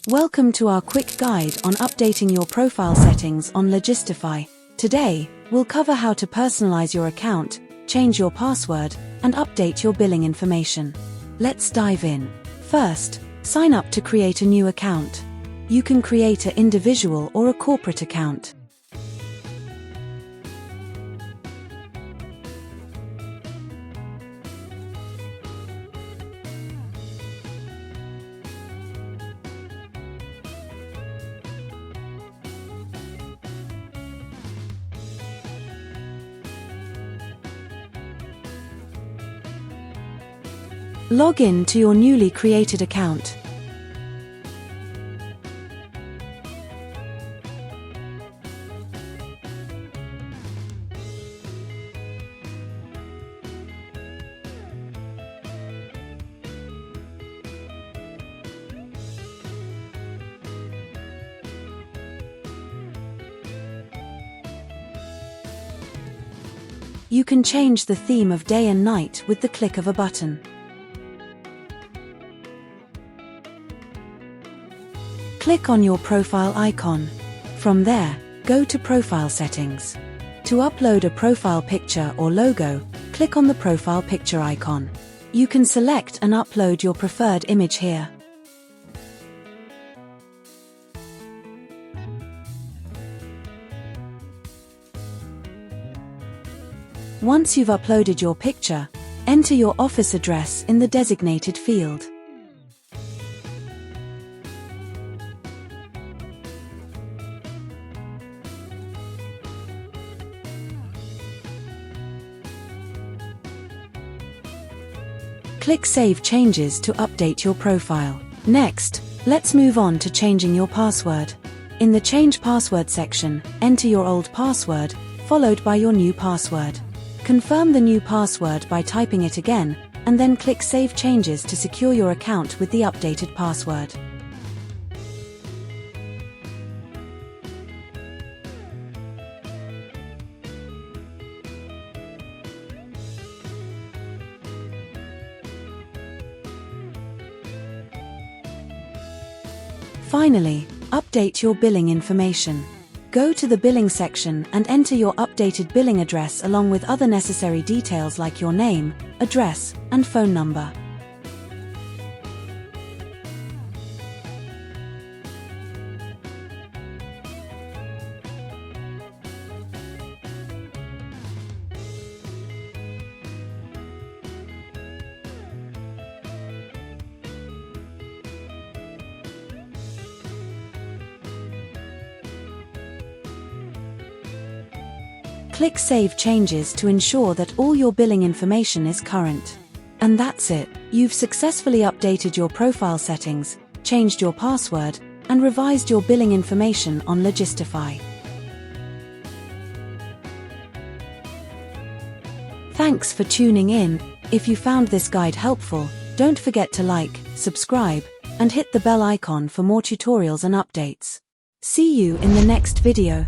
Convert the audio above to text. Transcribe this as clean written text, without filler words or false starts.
Welcome to our quick guide on updating your profile settings on Logistifie. Today, we'll cover how to personalize your account, change your password, and update your billing information. Let's dive in. First, sign up to create a new account. You can create an individual or a corporate account. Log in to your newly created account. You can change the theme of day and night with the click of a button. Click on your profile icon. From there, go to Profile Settings. To upload a profile picture or logo, click on the profile picture icon. You can select and upload your preferred image here. Once you've uploaded your picture, enter your office address in the designated field. Click Save Changes to update your profile. Next, let's move on to changing your password. In the Change Password section, enter your old password, followed by your new password. Confirm the new password by typing it again, and then click Save Changes to secure your account with the updated password. Finally, update your billing information. Go to the billing section and enter your updated billing address along with other necessary details like your name, address, and phone number. Click Save Changes to ensure that all your billing information is current. And that's it. You've successfully updated your profile settings, changed your password, and revised your billing information on Logistifie. Thanks for tuning in. If you found this guide helpful, don't forget to like, subscribe, and hit the bell icon for more tutorials and updates. See you in the next video.